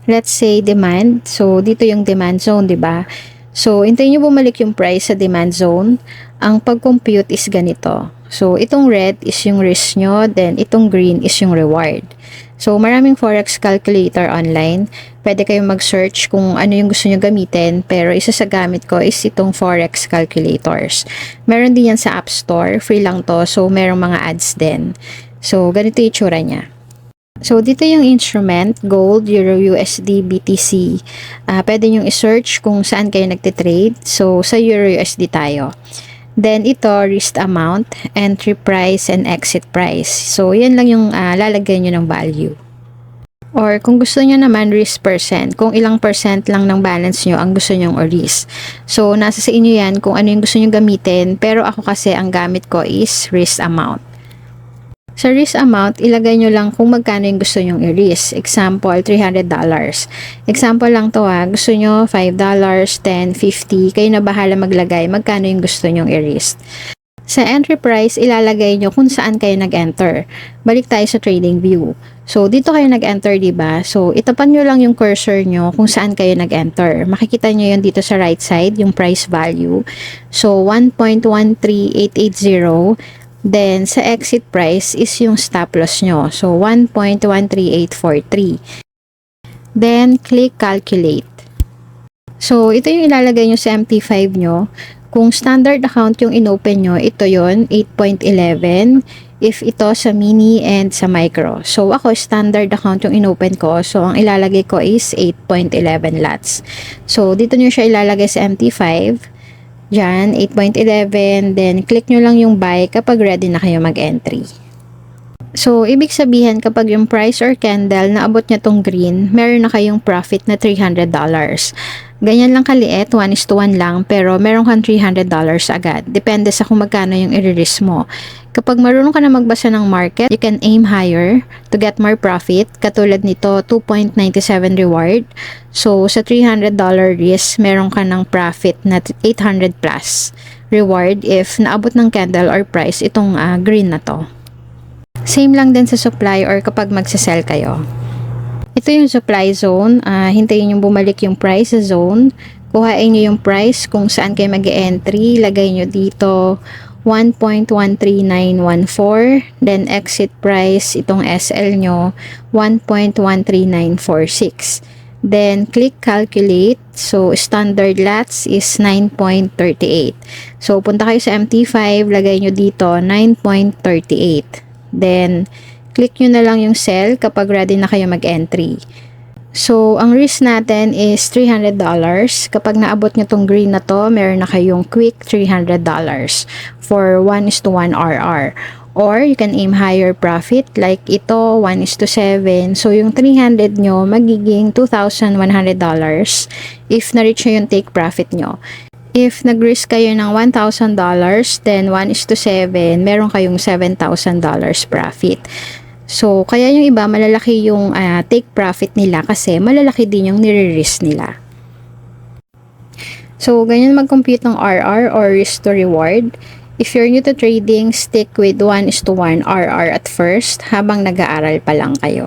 let's say demand. So, dito yung demand zone, di ba? So, hintayin nyo bumalik yung price sa demand zone. Ang pag-compute is ganito. So, itong red is yung risk nyo, then itong green is yung reward. So, maraming forex calculator online. Pwede kayong mag-search kung ano yung gusto nyo gamitin, pero isa sa gamit ko is itong forex calculators. Meron din yan sa App Store, free lang to, so merong mga ads din. So, ganito yung itsura niya. So, dito yung instrument, gold, euro, USD, BTC. Pwede nyo i-search kung saan kayo nagtitrade. So, sa euro, USD tayo. Then, ito, risk amount, entry price, and exit price. So, yan lang yung lalagay nyo ng value. Or, kung gusto nyo naman, risk percent. Kung ilang percent lang ng balance nyo ang gusto nyong risk. So, nasa sa inyo yan kung ano yung gusto nyo gamitin. Pero ako kasi, ang gamit ko is risk amount. Sa risk amount, ilagay nyo lang kung magkano yung gusto nyong i-risk. Example, $300. Example lang to ha. Gusto nyo $5, $10, $50. Kayo na bahala maglagay magkano yung gusto nyong i-risk. Sa entry price, ilalagay nyo kung saan kayo nag-enter. Balik tayo sa trading view. So, dito kayo nag-enter, diba? So, itapan nyo lang yung cursor nyo kung saan kayo nag-enter. Makikita nyo yun dito sa right side, yung price value. So, 1.13880. Then, sa exit price is yung stop loss nyo. So, 1.13843. Then, click calculate. So, ito yung ilalagay nyo sa MT5 nyo. Kung standard account yung inopen nyo, ito yon 8.11. If ito sa mini and sa micro. So, ako standard account yung inopen ko. So, ang ilalagay ko is 8.11 lots. So, dito nyo siya ilalagay sa MT5. Diyan, 8.11, then click nyo lang yung buy kapag ready na kayo mag-entry. So, ibig sabihin kapag yung price or candle na abot niya tong green, meron na kayong profit na $300. Ganyan lang kaliit, 1:1 lang, pero meron kang $300 agad. Depende sa kung magkano yung i-risk mo. Kapag marunong ka na magbasa ng market, you can aim higher to get more profit. Katulad nito, 2.97 reward. So, sa $300 risk, meron ka ng profit na 800 plus reward if naabot ng candle or price itong green na to. Same lang din sa supply or kapag magsasell kayo. Ito yung supply zone. Hintayin yung bumalik yung price sa zone. Kuhain nyo yung price kung saan kayo mag-entry. Lagay nyo dito 1.13914. Then exit price, itong SL nyo, 1.13946. Then click calculate. So standard lots is 9.38. So punta kayo sa MT5. Lagay nyo dito 9.38. Then click nyo na lang yung sell kapag ready na kayo mag-entry. So, ang risk natin is $300. Kapag naabot nyo tong green na to, meron na kayong quick $300 for 1:1 RR. Or, you can aim higher profit like ito, 1:7. So, yung 300 nyo, magiging $2,100 if na-reach nyo yung take profit nyo. If nag-risk kayo ng $1,000, then 1:7, meron kayong $7,000 profit. So, kaya yung iba, malalaki yung take profit nila kasi malalaki din yung nire-risk nila. So, ganyan mag-compute ng RR or risk to reward. If you're new to trading, stick with 1:1 RR at first habang nag-aaral pa lang kayo.